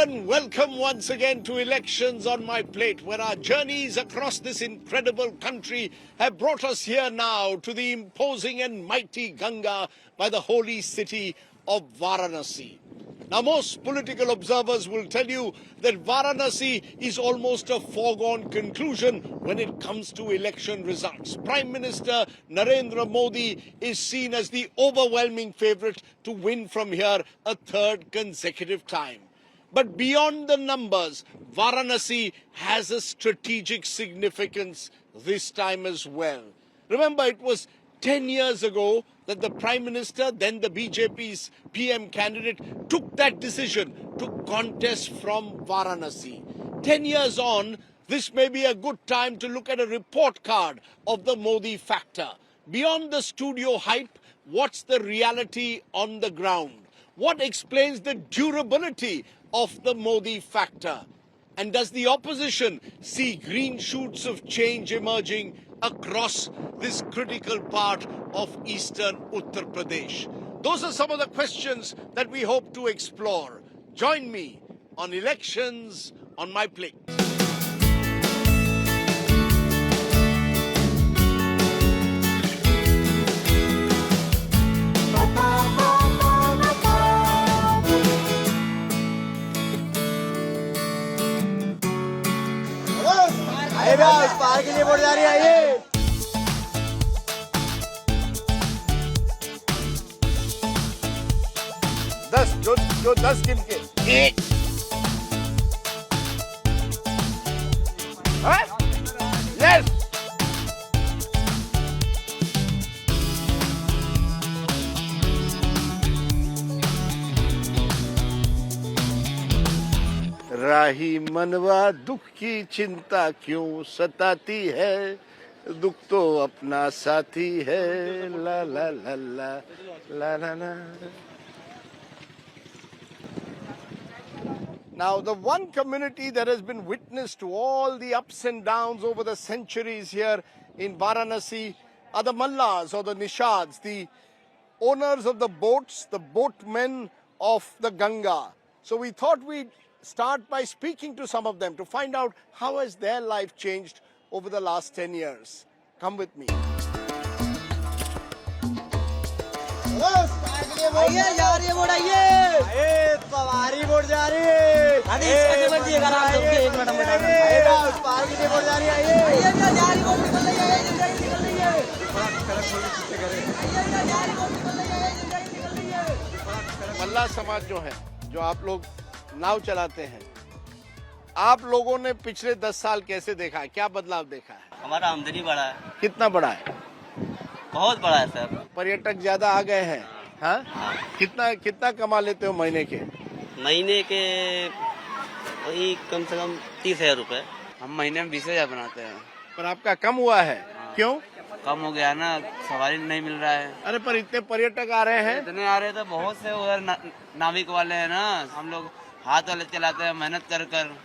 everyone, welcome once again to Elections on My Plate, where our journeys across this incredible country have brought us here now to the imposing and mighty Ganga by the holy city of Varanasi. Now, most political observers will tell you that Varanasi is almost a foregone conclusion when it comes to election results. Prime Minister Narendra Modi is seen as the overwhelming favourite to win from here a third consecutive time. But beyond the numbers, Varanasi has a strategic significance this time as well. Remember, it was 10 years ago that the Prime Minister, then the BJP's PM candidate, took that decision to contest from Varanasi. 10 years on, this may be a good time to look at a report card of the Modi factor. Beyond the studio hype, what's the reality on the ground? What explains the durability of the Modi factor? And does the opposition see green shoots of change emerging across this critical part of eastern Uttar Pradesh? Those are some of the questions that we hope to explore. Join me on Elections on My Plate. उस पार के लिए vote जा रही है ये 10 जो 10 गिन के एक यस राही मनवा दुख की चिंता क्यों सताती है दुख तो अपना साथी है ला ला ला ला ला ला ला. Now, the one community that has been witness to all the ups and downs over the centuries here in Varanasi are the Mallas or the Nishads, the owners of the boats, the boatmen of the Ganga. So we thought we'd start by speaking to some of them to find out how has their life changed over the last 10 years. Come with me. आइए जा रही है vote आइए सवारी vote जा रही है एक मिनट उस पार के लिए वोट जा रही है आइए जा रही वोट निकल रही है निकल रही है मल्ला समाज जो है, जो आप लोग नाव चलाते हैं, आप लोगों ने पिछले 10 साल कैसे देखा है? क्या बदलाव देखा है? हमारा आमदनी बढ़ा है। कितना बढ़ा है? बहुत बड़ा है सर। पर्यटक ज्यादा आ गए हैं। हाँ? कितना कमा लेते हो महीने के? महीने के वही कम से कम 30,000 रुपए। हम महीने में 20,000 बनाते हैं। पर आपका कम हुआ है। क्यों? कम हो गया ना, सवारी नहीं मिल रहा है। अरे पर इतने पर्यटक आ रहे हैं। इतने आ रहे तो बहुत से उधर नाविक वाले हैं ना, हम लोग हाथ वाले चलाते हैं मेहनत कर कर।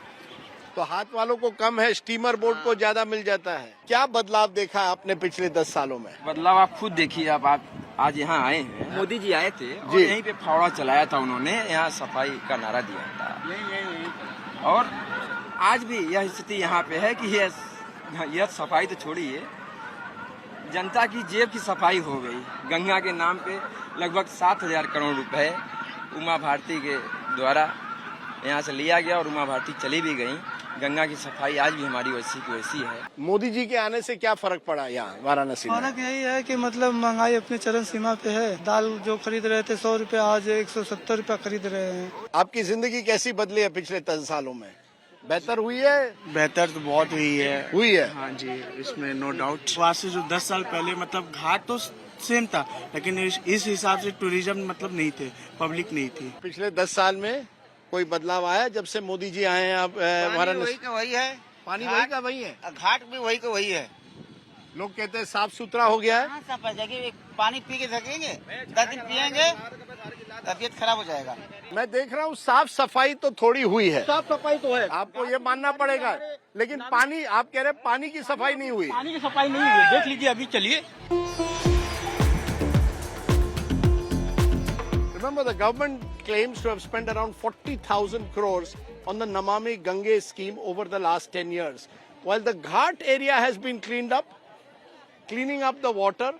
तो हाथ वालों को कम है, स्टीमर बोट को ज्यादा मिल जाता है। क्या बदलाव देखा है आपने पिछले 10 सालों में? बदलाव आप खुद देखिए। आप आज यहाँ आए हैं, मोदी जी आए थे और यहीं पे फावड़ा चलाया था उन्होंने, यहाँ सफाई का नारा दिया था। और आज भी यह स्थिति यहाँ पे है कि यह सफाई तो छोड़िए, जनता की जेब की सफाई हो गई। गंगा के नाम पे लगभग 7,000 करोड़ रुपए उमा भारती के द्वारा यहाँ से लिया गया और उमा भारती चली भी गई। गंगा की सफाई आज भी हमारी वैसी की वैसी है। मोदी जी के आने से क्या फर्क पड़ा यहाँ वाराणसी में? फर्क यही है कि मतलब महंगाई अपने चरम सीमा पे है। दाल जो खरीद रहे थे 100 रुपए, आज 170 रुपए खरीद रहे हैं। आपकी जिंदगी कैसी बदली है पिछले 10 सालों में? बेहतर हुई है? बेहतर तो बहुत हुई है। हाँ जी, इसमें नो डाउट। वहाँ से जो 10 साल पहले मतलब घाट तो सेम था, लेकिन इस हिसाब से टूरिज्म मतलब नहीं थे, पब्लिक नहीं थी। पिछले 10 साल में कोई बदलाव आया जब से मोदी जी आए हैं? आप वाराणसी वही है, पानी वही का वही है, घाट भी वही का वही है। लोग कहते हैं साफ सुथरा हो गया है। सब पानी पी के थकेंगे, 10 दिन पियेंगे, तबीयत खराब हो जाएगा। मैं देख रहा हूँ साफ सफाई तो थोड़ी हुई है। साफ सफाई तो है, आपको ये मानना पड़ेगा, लेकिन पानी, आप कह रहे हैं पानी की सफाई नहीं हुई। पानी की सफाई नहीं हुई, देख लीजिए अभी। चलिए, Remember, the government claims to have spent around 40,000 crores on the Namami Gange scheme over the last 10 years. While the Ghat area has been cleaned up, cleaning up the water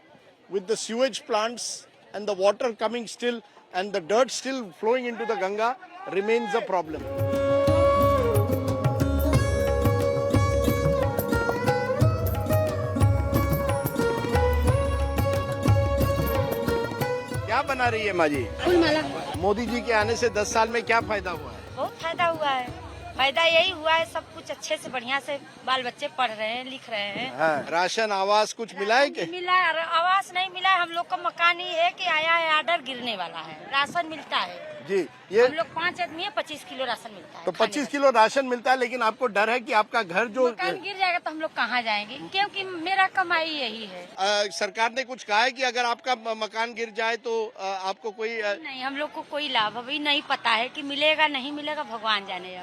with the sewage plants and the water coming still and the dirt still flowing into the Ganga remains a problem. क्या बना रही है माँ जी? फूल माला। मोदी जी के आने से 10 साल में क्या फायदा हुआ है? बहुत फायदा हुआ है। फायदा यही हुआ है, सब कुछ अच्छे से बढ़िया से बाल बच्चे पढ़ रहे हैं, लिख रहे हैं। हाँ, राशन आवास कुछ मिला है क्या? मिला है, आवास नहीं मिला है। हम लोग का मकान ही है कि आया है, आर्डर गिरने वाला है। राशन मिलता है जी। ये हम लोग 5 आदमी है, 25 किलो राशन मिलता है। तो 25 किलो राशन मिलता है, लेकिन आपको डर है कि आपका घर जो मकान गिर जाएगा तो हम लोग कहाँ जाएंगे, क्योंकि मेरा कमाई यही है। सरकार ने कुछ कहा है कि अगर आपका मकान गिर जाए तो आपको कोई नहीं, हम लोग को कोई लाभ अभी नहीं पता है कि मिलेगा नहीं मिलेगा, भगवान जाने।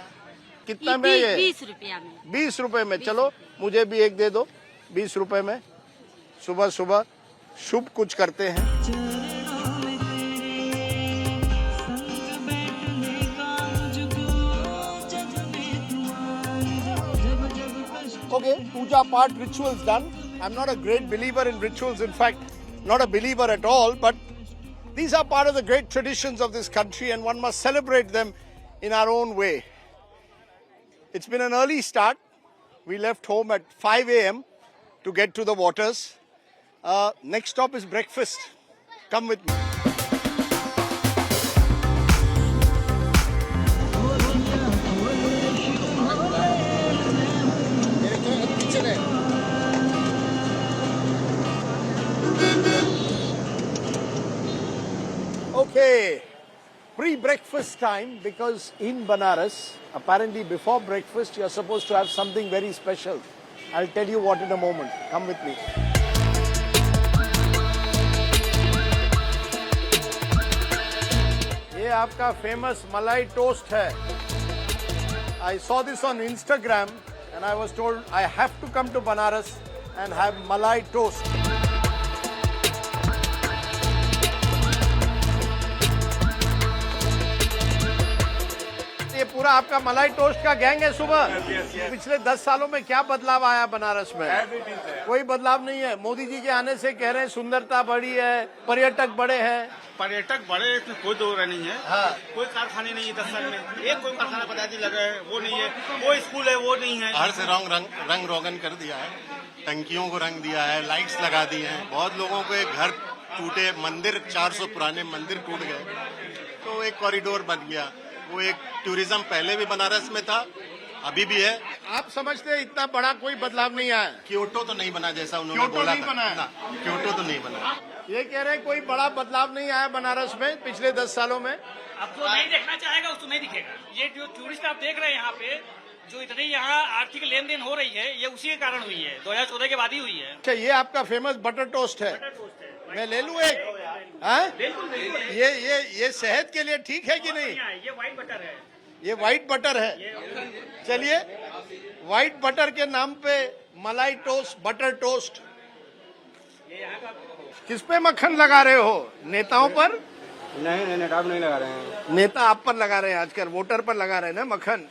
कितना में ये? 20 रुपया में। 20 रुपए में। चलो मुझे भी एक दे दो 20 रुपए में। सुबह सुबह शुभ कुछ करते हैं। Okay, puja part rituals done. I'm not a great believer in rituals. In fact, not a believer at all. But these are part of the great traditions of this country, and one must celebrate them in our own way. It's been an early start. We left home at 5 a.m. to get to the waters. Next stop is breakfast. Come with me. Okay, pre-breakfast time, because in Banaras, apparently before breakfast, you're supposed to have something very special. I'll tell you what in a moment. Come with me. ये आपका famous Malai toast है. I saw this on Instagram and I was told I have to come to Banaras and have Malai toast. ये पूरा आपका मलाई toast का gang है सुबह। पिछले 10 सालों में क्या बदलाव आया बनारस में? कोई बदलाव नहीं है। मोदी जी के आने से कह रहे हैं सुंदरता बढ़ी है, पर्यटक बढ़े हैं। पर्यटक बढ़े, इसमें कोई दो नहीं है। हाँ। कोई कारखाने नहीं है 10 साल में, एक कोई कारखाना पदार्थी लगा है वो नहीं है, कोई स्कूल है वो नहीं है। हर से रंग रोगन कर दिया है, टंकियों को रंग दिया है, लाइट्स लगा दी हैं। बहुत लोगों को एक घर टूटे, मंदिर 400 पुराने मंदिर टूट गए, तो एक कॉरिडोर बन गया। वो एक टूरिज्म पहले भी बनारस में था, अभी भी है। आप समझते हैं इतना बड़ा कोई बदलाव नहीं आया? क्योटो तो नहीं बना जैसा उन्होंने बोला था। क्योटो तो नहीं बना। ये कह रहे हैं कोई बड़ा बदलाव नहीं आया बनारस में पिछले 10 सालों में। आपको नहीं देखना चाहेगा उसको नहीं दिखेगा। ये जो टूरिस्ट आप देख रहे हैं यहाँ पे, जो इतनी यहाँ आर्थिक लेन देन हो रही है, ये उसी के कारण हुई है, 2014 के बाद ही हुई है। अच्छा, ये आपका फेमस बटर टोस्ट है। मैं ले लूँ एक? हाँ? ये सेहत के लिए ठीक है कि नहीं? ये व्हाइट बटर है। ये व्हाइट बटर है। चलिए, व्हाइट बटर के नाम पे मलाई टोस्ट, बटर टोस्ट। किस पे मक्खन लगा रहे हो? नेताओं पर? नहीं, नेता नहीं लगा रहे हैं। नेता आप पर लगा रहे हैं आजकल, वोटर पर लगा रहे हैं ना मक्खन।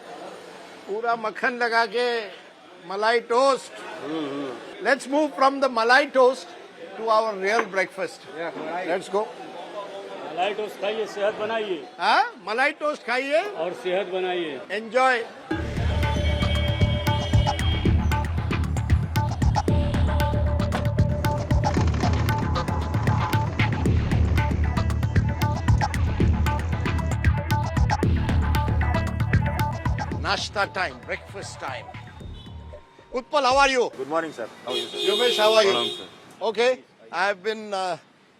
पूरा मक्खन लगा के मलाई toast. Let's move from the malai toast to our real breakfast. Let's go. मलाई टोस्ट खाइए, सेहत बनाइए। हाँ, मलाई टोस्ट खाइए और सेहत बनाइए। Enjoy. Nashta time, breakfast time. Utpal, how are you? Good morning, sir. How are you, sir? Yomesh, how are you? Hello, sir. Okay, I have been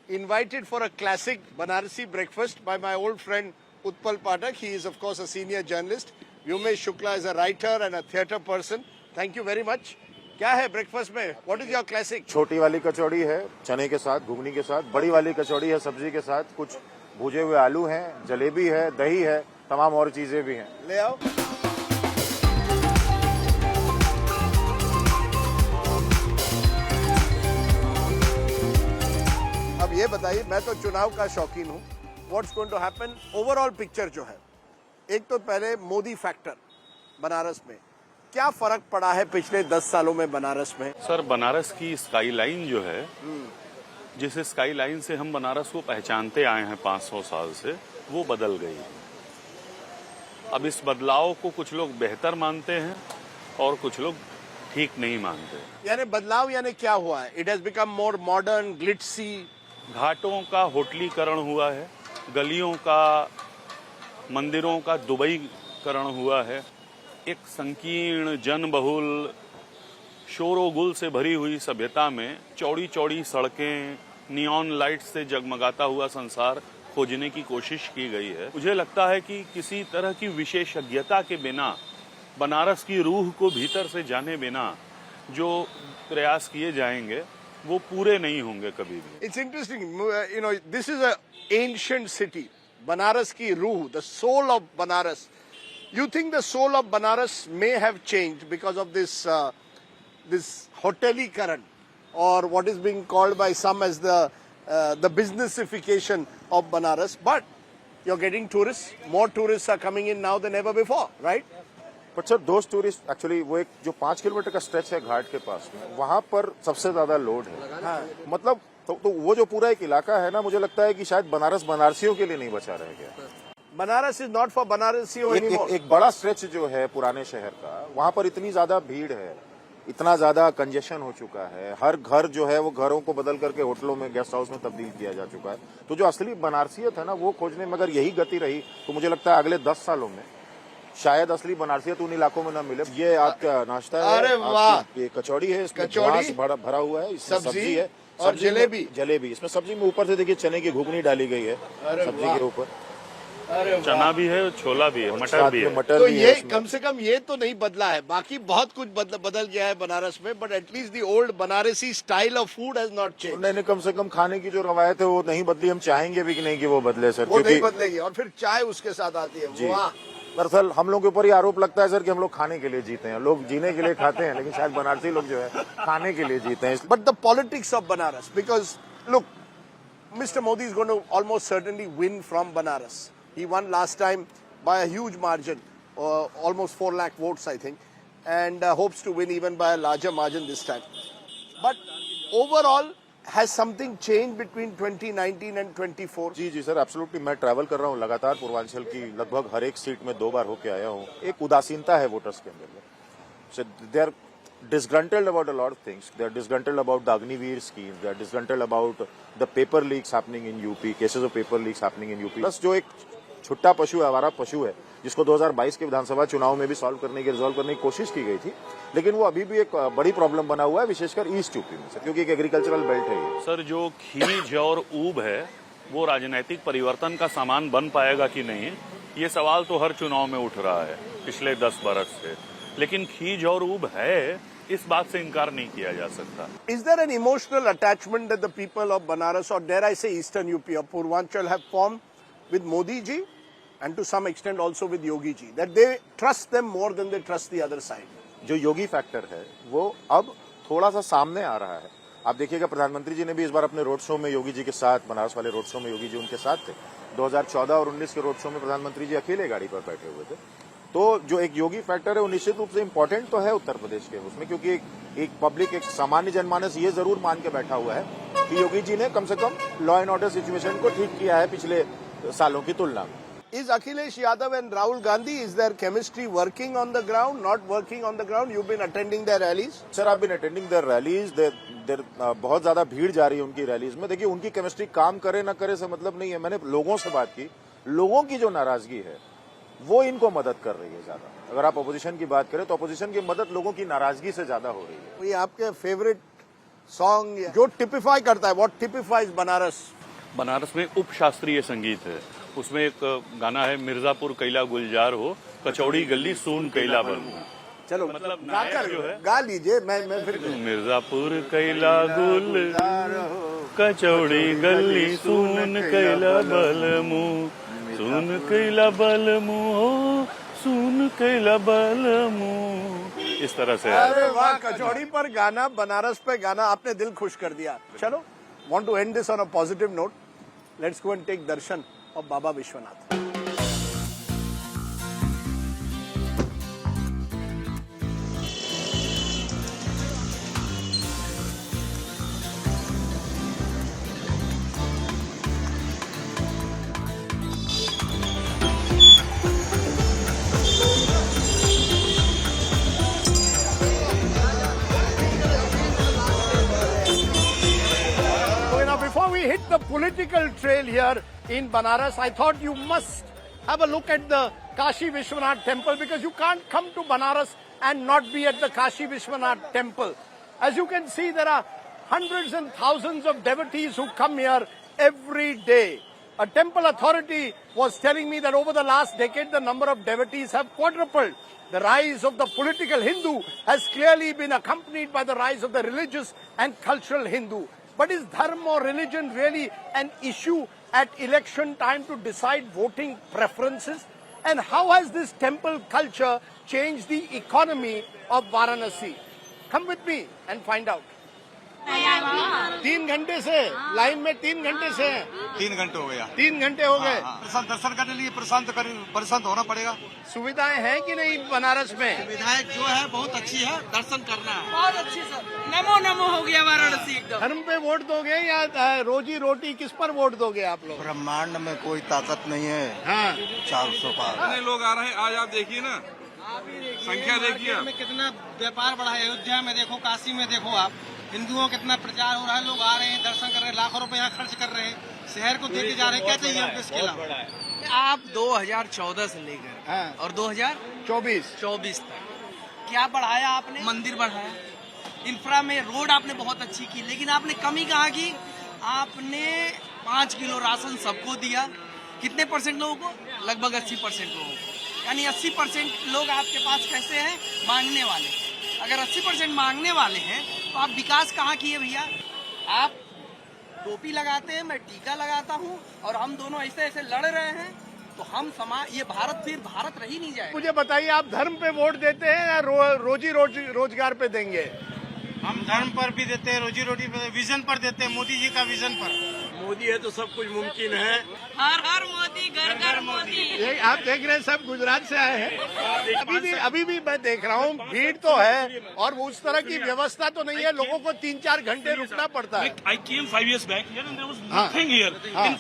invited for a classic Banarasi breakfast by my old friend Utpal Pathak. He is, of course, a senior journalist. Vyomesh Shukla is a writer and a theatre person. Thank you very much. क्या है breakfast में? What is your classic? छोटी वाली कचौड़ी है चने के साथ, घुगनी के साथ। बड़ी वाली कचौड़ी है सब्जी के साथ। कुछ भुजे हुए आलू हैं, जलेबी है, दही है, तमाम और चीजें भी हैं। ले आओ। अब ये बताइए, मैं तो चुनाव का शौकीन हूँ। What's going to happen? Overall picture जो है, एक तो पहले मोदी फैक्टर बनारस में, क्या फर्क पड़ा है पिछले 10 सालों में बनारस में? सर बनारस की स्काई लाइन जो है, जिस स्काई लाइन से हम बनारस को पहचानते आए हैं 500 साल से, वो बदल गई। अब इस बदलाव को कुछ लोग बेहतर मानते हैं और कुछ लोग ठीक नहीं मानते। यानी बदलाव यानी क्या हुआ है? It has become more modern, ग्लिट्सी। घाटों का होटलीकरण हुआ है, गलियों का, मंदिरों का दुबईकरण हुआ है। एक संकीर्ण, जनबहुल, शोरोगुल से भरी हुई सभ्यता में चौड़ी चौड़ी सड़कें, नियॉन लाइट से जगमगाता हुआ संसार खोजने की कोशिश की गई है। मुझे लगता है कि किसी तरह की विशेषज्ञता के बिना, बनारस की रूह को भीतर से जाने बिना जो प्रयास किए जाएंगे वो पूरे नहीं होंगे कभी भी। It's interesting, you know, this is a ancient city, Banaras की रूह, the soul of Banaras. You think the soul of Banaras may have changed because of this this hotelikaran, or what is being called by some as the businessification of Banaras? But you're getting tourists. More tourists are coming in now than ever before, right? But sir दोस्त tourist actually वो एक जो 5 kilometre का stretch है घाट के पास में, वहां पर सबसे ज्यादा लोड है। हाँ। मतलब तो वो जो पूरा एक इलाका है ना, मुझे लगता है कि शायद बनारस बनारसियों के लिए नहीं बचा रह गया। बनारस इज नॉट फॉर बनारसियों एनीमोर। एक बड़ा स्ट्रेच जो है पुराने शहर का, वहां पर इतनी ज्यादा भीड़ है, इतना ज्यादा कंजेशन हो चुका है, हर घर जो है वो घरों को बदल करके होटलों में, गेस्ट हाउस में तब्दील किया जा चुका है। तो जो असली बनारसियत है ना, वो खोजने में अगर यही गति रही तो मुझे लगता है अगले 10 सालों में शायद असली बनारसियत उन इलाकों में न मिले। ये आपका नाश्ता है, अरे वाह, ये कचौड़ी है, इसमें कचौड़ी भरा हुआ है, इसमें सब्जी है और जलेबी। इसमें सब्जी में ऊपर से देखिए चने की घुगनी डाली गई है सब्जी के ऊपर। चना भी है, छोला भी है, मटर भी है। तो ये कम से कम ये तो नहीं बदला है, बाकी बहुत कुछ बदल गया है बनारस में, but at least the old Banarasi style of food has not change. नहीं, कम से कम खाने की जो रवायत है वो नहीं बदली। हम चाहेंगे भी कि नहीं कि वो बदले सर, वो नहीं बदलेगी। और फिर चाय उसके साथ आती है। वाह। दरअसल हम लोग के ऊपर ये आरोप लगता है सर कि हम लोग खाने के लिए जीते हैं। लोग जीने के लिए खाते हैं, लेकिन शायद बनारसी लोग जो है खाने के लिए जीते हैं। But the politics of Banaras, because look, mister Modi is going to almost certainly win from Banaras. He won last time by a huge margin, almost 4 lakh votes, I think, and hopes to win even by a larger margin this time. But overall, has something changed between 2019 and 24? जी sir, absolutely. मैं travel कर रहा हूँ लगातार पूर्वांचल की लगभग हर एक seat में 2 बार होके आया हूँ। एक उदासीनता है वोटर्स के अंदर। So they are disgruntled about a lot of things. They are disgruntled about the Agniveer scheme. They are disgruntled about the paper leaks happening in UP, cases of paper leaks happening in UP. Plus जो एक छुट्टा पशु है, आवारा पशु है, जिसको 2022 के विधानसभा चुनाव में भी रिजॉल्व करने की कोशिश की गई थी, लेकिन वो अभी भी एक बड़ी प्रॉब्लम बना हुआ है, विशेषकर ईस्ट यूपी में सर, क्योंकि एक एग्रीकल्चरल बेल्ट है ये। सर, जो खींच और ऊब है वो राजनीतिक परिवर्तन का सामान बन पाएगा कि नहीं, ये सवाल तो हर चुनाव में उठ रहा है पिछले 10 बरस से। लेकिन खींच और ऊब है, इस बात से इनकार नहीं किया जा सकता। Is there an emotional attachment that the people of Banaras, or dare I say Eastern UP or Purvanchal, have formed with Modi ji, and to some extent also with Yogi ji, that they trust them more than they trust the other side? जो योगी factor है वो अब थोड़ा सा सामने आ रहा है। आप देखिएगा प्रधानमंत्री जी ने भी इस बार अपने रोड शो में योगी जी के साथ, बनारस वाले रोड शो में योगी जी उनके साथ थे। 2014 और 19 के रोड शो में प्रधानमंत्री जी अकेले गाड़ी पर बैठे हुए थे। तो जो एक योगी फैक्टर है वो निश्चित रूप से इम्पोर्टेंट तो है उत्तर प्रदेश के उसमें, क्योंकि एक पब्लिक, एक सामान्य जनमानस ये जरूर मान के बैठा हुआ है कि योगी जी ने कम से कम लॉ एंड ऑर्डर सिचुएशन को ठीक किया है पिछले सालों की तुलना में। Is Akhilesh Yadav and Rahul Gandhi, is their chemistry working on the ground, not working on the ground? You've been attending their rallies? Sir, I've been attending their rallies. बहुत ज्यादा भीड़ जा रही है उनकी रैलीज में। देखिए, उनकी केमिस्ट्री काम करे ना करे से मतलब नहीं है। मैंने लोगों से बात की, लोगों की जो नाराजगी है वो इनको मदद कर रही है ज्यादा। अगर आप अपोजिशन की बात करें तो अपोजिशन की मदद लोगों की नाराजगी से ज्यादा हो रही है। ये आपके फेवरेट सॉन्ग जो टिपिफाई करता है, व्हाट टिपिफाइज बनारस? बनारस में उप शास्त्रीय संगीत है। उसमें एक गाना है, मिर्जापुर कैला गुलजार हो, कचौड़ी गली सून कैला बन। चलो, मतलब जो है गा लीजिए। मैं फिर मिर्जापुर कैला गुलजार हो, कचौड़ी गली सून कैला बलमू, सून कैला बलमू हो, सून कैला बलमू। इस तरह से। अरे वाह, कचौड़ी पर गाना, बनारस पे गाना, आपने दिल खुश कर दिया। चलो, want to end this on a positive note. Let's go and take darshan of Baba Vishwanath. we hit the political trail here in Banaras, I thought you must have a look at the Kashi Vishwanath temple, because you can't come to Banaras and not be at the Kashi Vishwanath temple. As you can see, there are hundreds and thousands of devotees who come here every day. A temple authority was telling me that over the last decade, the number of devotees have quadrupled. The rise of the political Hindu has clearly been accompanied by the rise of the religious and cultural Hindu. But is dharma or religion really an issue at election time to decide voting preferences? And how has this temple culture changed the economy of Varanasi? Come with me and find out. 3 घंटे से line में 3 घंटे से 3 घंटे हो गया 3 घंटे हो गए। दर्शन करने लिए परेशान होना पड़ेगा। सुविधाएं हैं कि नहीं बनारस में? सुविधाएं जो है बहुत अच्छी है, दर्शन करना है बहुत अच्छी सर, नमो नमो हो गया वाराणसी एकदम। धर्म पे वोट दोगे या रोजी रोटी, किस पर वोट दोगे आप लोग? ब्रह्मांड में कोई ताकत नहीं है। हाँ 400 पार कितने लोग आ रहे हैं आज, आप देखिए ना, संख्या देखिए। में कितना व्यापार बढ़ा है, अयोध्या में देखो, काशी में देखो, आप हिंदुओं का कितना प्रचार हो रहा है, लोग आ रहे हैं, दर्शन कर रहे हैं, लाखों रुपए यहाँ खर्च कर रहे हैं, शहर को देके जा रहे हैं। क्या चाहिए हमको इसके अलावा? आप 2014 से लेकर और 2024 तक क्या बढ़ाया आपने? मंदिर बढ़ाया, इंफ्रा में रोड आपने बहुत अच्छी की, लेकिन आपने कमी कहाँ की? आपने 5 किलो राशन सबको दिया। कितने परसेंट लोगों को? लगभग 80% लोगों को। यानी 80% लोग आपके पास कैसे हैं? मांगने वाले। अगर 80% मांगने वाले हैं तो आप विकास कहाँ किए भैया? आप टोपी लगाते हैं, मैं टीका लगाता हूँ, और हम दोनों ऐसे ऐसे लड़ रहे हैं, तो हम समाज, ये भारत फिर भारत रही नहीं जाएगा। मुझे बताइए, आप धर्म पे वोट देते हैं या रोजी रोजगार पे देंगे? हम धर्म पर भी देते हैं, रोजी रोटी पर, विजन पर देते हैं, मोदी जी का विजन पर। मोदी है तो सब कुछ मुमकिन है। हर हर मोदी, घर घर मोदी। ये आप देख रहे हैं, सब गुजरात से आए हैं। अभी भी मैं देख रहा हूँ, भीड़ तो है और उस तरह की व्यवस्था तो नहीं है, लोगों को 3-4 घंटे रुकना पड़ता है। I came 5 years back here and there was nothing here. In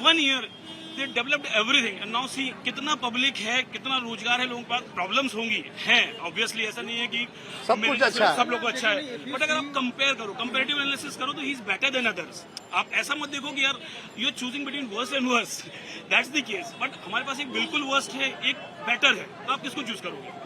1 year they developed everything and now see कितना पब्लिक है, कितना रोजगार है, लोगों के पास प्रॉब्लम्स होंगी हैं, ऑब्वियसली ऐसा नहीं है कि सब कुछ अच्छा है, सब लोग को अच्छा है, बट अगर आप कंपेयर करो, कंपैरेटिव एनालिसिस करो तो he is better than others. आप ऐसा मत देखो कि यार you are choosing between worst and worst, that's the case, but हमारे पास एक बिल्कुल वर्स्ट है, एक बेटर है, तो आप किसको चूज करोगे?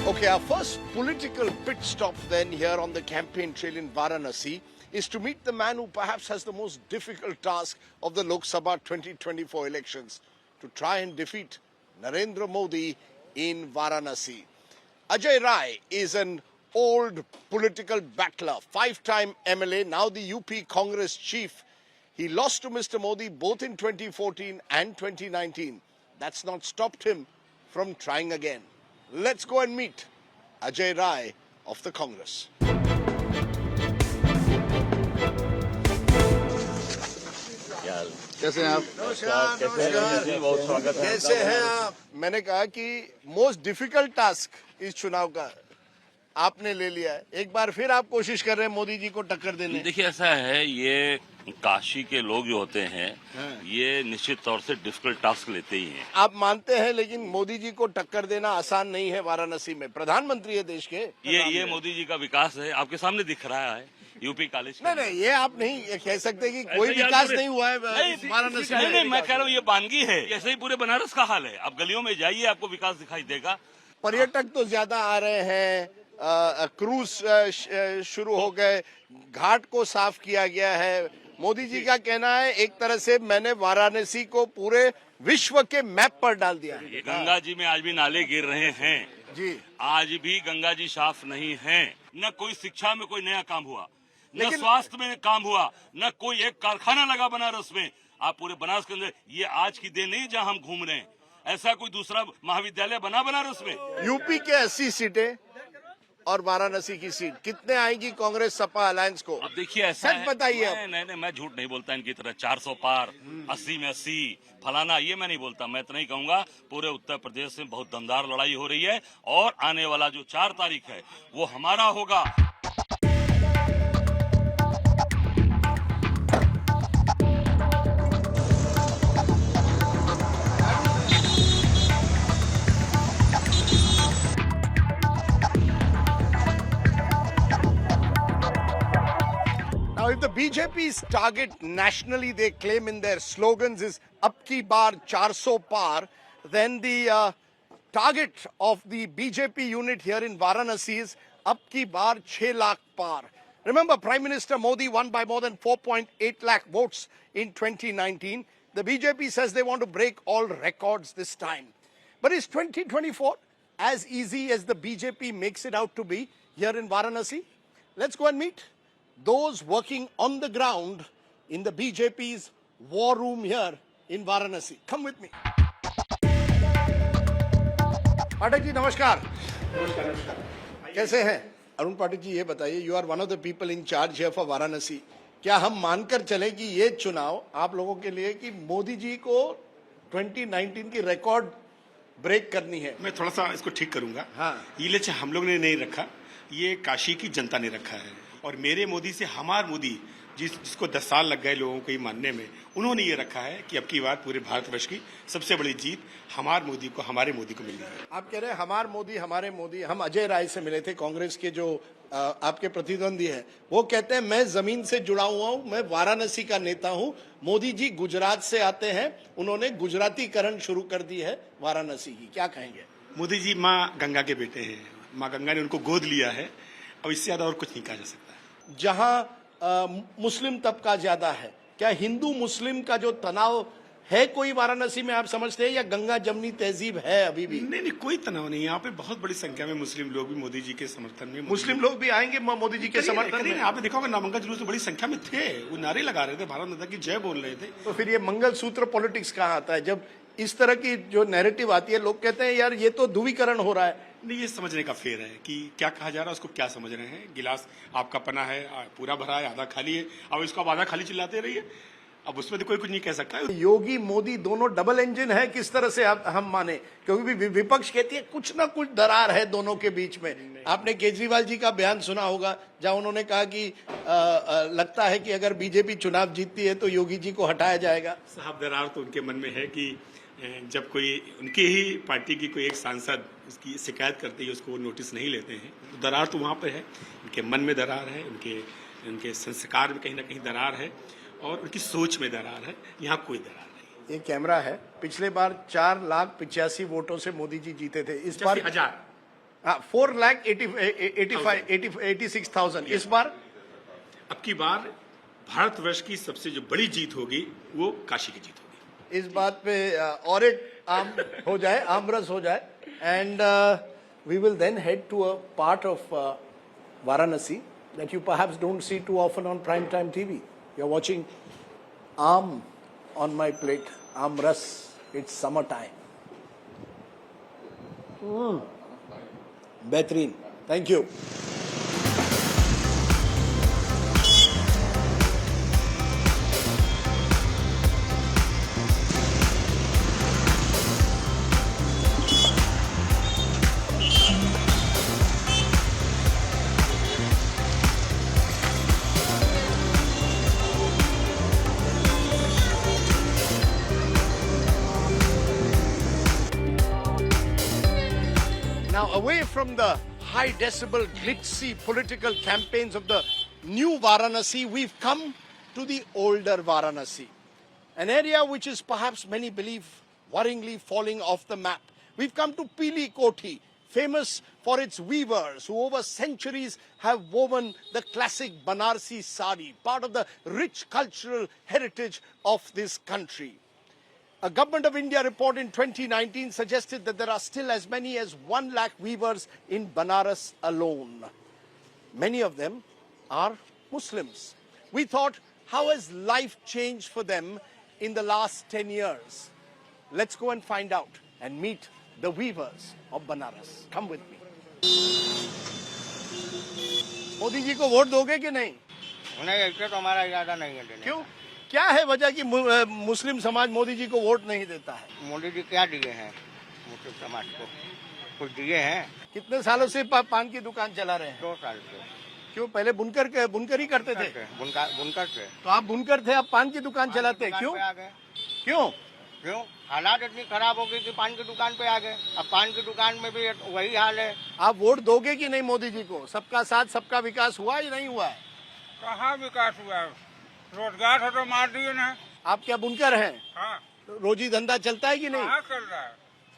Okay, our first political pit stop then here on the campaign trail in Varanasi is to meet the man who perhaps has the most difficult task of the Lok Sabha 2024 elections, to try and defeat Narendra Modi in Varanasi. Ajay Rai is an old political battler, 5-time MLA, now the UP Congress chief. He lost to Mr. Modi both in 2014 and 2019. That's not stopped him from trying again. Let's go and meet Ajay Rai of the Congress. कैसे हैं आप? कैसे हैं आप? मैंने कहा कि most difficult task इस चुनाव का आपने ले लिया है, एक बार फिर आप कोशिश कर रहे हैं मोदी जी को टक्कर देने। देखिए ऐसा है, ये काशी के लोग जो होते हैं ये निश्चित तौर से डिफिकल्ट टास्क लेते ही हैं। आप मानते हैं, लेकिन मोदी जी को टक्कर देना आसान नहीं है। वाराणसी में प्रधानधानमंत्री है देश के। ये मोदी जी का विकास है, आपके सामने दिख रहा है यूपी कॉलेज। नहीं, ये आप नहीं कह सकते कि कोई विकास नहीं हुआ है वाराणसी में। नहीं, मैं कह रहा हूँ ये बानगी है, ऐसे ही पूरे बनारस का हाल है। आप गलियों में जाइए, आपको विकास दिखाई देगा। पर्यटक तो ज्यादा आ रहे हैं, क्रूज शुरू हो गए, घाट को साफ किया गया है। मोदी जी का कहना है एक तरह से मैंने वाराणसी को पूरे विश्व के मैप पर डाल दिया है। गंगा जी में आज भी नाले गिर रहे हैं जी, आज भी गंगा जी साफ नहीं है। न कोई शिक्षा में कोई नया काम हुआ, न स्वास्थ्य में काम हुआ, न कोई एक कारखाना लगा बनारस में। आप पूरे बनारस के अंदर ये आज की दिन नहीं जहां हम घूम रहे हैं, ऐसा कोई दूसरा महाविद्यालय बना बनारस में। यूपी के 80 सीटें और वाराणसी की सीट कितने आएगी कांग्रेस सपा अलायंस को? अब देखिए ऐसा सच बताइए। नहीं, मैं झूठ नहीं बोलता इनकी तरह। 400 पार, 80 में 80 फलाना, ये मैं नहीं बोलता। मैं इतना ही कहूंगा पूरे उत्तर प्रदेश में बहुत दमदार लड़ाई हो रही है और आने वाला जो 4 तारीख है वो हमारा होगा। Now, if the BJP's target nationally, they claim in their slogans, is "Ab ki baar 400 par," then the target of the BJP unit here in Varanasi is "Ab ki baar 6 lakh par." Remember, Prime Minister Modi won by more than 4.8 lakh votes in 2019. The BJP says they want to break all records this time. But is 2024 as easy as the BJP makes it out to be here in Varanasi? Let's go and meet those working on the ground in the BJP's war room here in Varanasi. Come with me. Pathak ji नमस्कार। कैसे हैं? अरुण पाठक जी ये बताइए, you are one of the people in charge here for Varanasi. क्या हम मानकर चले कि ये चुनाव आप लोगों के लिए कि मोदी जी को 2019 की रिकॉर्ड ब्रेक करनी है? मैं थोड़ा सा इसको ठीक करूंगा। हाँ, ये लक्ष्य हम लोग ने नहीं रखा, ये काशी की जनता ने रखा है। और मेरे मोदी से हमार मोदी, जिसको 10 साल लग गए लोगों को ये मानने में, उन्होंने ये रखा है कि अब की बार पूरे भारतवर्ष की सबसे बड़ी जीत हमार मोदी को, हमारे मोदी को मिल रही है। आप कह रहे हैं हमार मोदी, हमारे मोदी। हम अजय राय से मिले थे, कांग्रेस के जो आपके प्रतिद्वंदी है, वो कहते हैं मैं जमीन से जुड़ा हुआ हूं, मैं वाराणसी का नेता हूं। मोदी जी गुजरात से आते हैं, उन्होंने गुजरातीकरण शुरू कर दी है वाराणसी की, क्या कहेंगे? मोदी जी माँ गंगा के बेटे हैं, माँ गंगा ने उनको गोद लिया है, अब इससे ज्यादा और कुछ नहीं कहा जा सकता। जहां मुस्लिम तबका ज्यादा है, क्या हिंदू मुस्लिम का जो तनाव है कोई वाराणसी में आप समझते हैं, या गंगा जमनी तहजीब है अभी भी? नहीं, कोई तनाव नहीं। यहाँ पे बहुत बड़ी संख्या में मुस्लिम लोग भी मोदी जी के समर्थन में, मुस्लिम लोग भी आएंगे मोदी जी के समर्थन में। आपने देखा होगा नामांकन जुलूस में बड़ी संख्या में थे, वो नारे लगा रहे थे, भारत माता की जय बोल रहे थे। तो फिर ये मंगलसूत्र पॉलिटिक्स कहाँ आता है? जब इस तरह की जो नैरेटिव आती है, लोग कहते हैं यार ये तो ध्रुवीकरण हो रहा है। नहीं, ये समझने का फेर है कि क्या कहा जा रहा है, उसको क्या समझ रहे हैं। गिलास आपका पना है, पूरा भरा है, आधा खाली है, अब इसको आप आधा खाली चिल्लाते रहिए, अब उसमें तो कोई कुछ नहीं कह सकता है। योगी मोदी दोनों डबल इंजन है, किस तरह से हम माने? क्योंकि विपक्ष कहती है कुछ ना कुछ दरार है दोनों के बीच में। आपने केजरीवाल जी का बयान सुना होगा, जहां उन्होंने कहा कि लगता है कि अगर बीजेपी चुनाव जीतती है तो योगी जी को हटाया जाएगा। साहब, दरार तो उनके मन में है कि जब कोई उनके ही पार्टी की कोई एक सांसद उसकी शिकायत करती है, उसको वो नोटिस नहीं लेते हैं, तो दरार तो वहाँ पर है। उनके मन में दरार है, उनके संस्कार में कहीं ना कहीं दरार है, और उनकी सोच में दरार है। यहाँ कोई दरार नहीं। ये कैमरा है, पिछले बार 4,85,000 वोटों से मोदी जी जीते थे। इस बार 4,86,000। इस बार अब की बार भारतवर्ष की सबसे जो बड़ी जीत होगी वो काशी की जीत होगी। इस बात पे ऑडिट आम हो जाए, आमरस हो जाए, and we will then head to a part of Varanasi that you perhaps don't see too often on prime time TV. You are watching आम on my plate, amras. It's summer time. Behreen. Thank you. Now, away from the high decibel, glitzy political campaigns of the new Varanasi, we've come to the older Varanasi, an area which is perhaps many believe worryingly falling off the map. We've come to Pili Koti, famous for its weavers who over centuries have woven the classic Banarsi sari, part of the rich cultural heritage of this country. A Government of India report in 2019 suggested that there are still as many as 1 lakh weavers in Banaras alone. Many of them are Muslims. We thought, how has life changed for them in the last 10 years? Let's go and find out and meet the weavers of Banaras. Come with me. Modi ji को vote दोगे कि नहीं? नहीं, ऐसे तो हमारा इरादा नहीं है। क्यों? क्या है वजह कि मुस्लिम समाज मोदी जी को वोट नहीं देता है? मोदी जी क्या दिए हैं मुस्लिम समाज को? कुछ दिए हैं? कितने सालों से पान की दुकान चला रहे हैं? 2 साल से। क्यों? पहले बुनकर ही करते थे? बुनकर से। तो आप बुनकर थे, अब पान की दुकान चलाते हैं, क्यों? क्यों? क्यों? हालात इतनी खराब हो गई कि पान की दुकान पे आ गए। अब पान की दुकान में भी वही हाल है। आप वोट दोगे कि नहीं मोदी जी को? सबका साथ सबका विकास हुआ या नहीं हुआ है? कहाँ विकास हुआ है? रोजगार है तो मार दिए ना। आप क्या बुनकर हैं? हाँ। तो रोजी धंधा चलता है कि नहीं? कहाँ चल रहा है?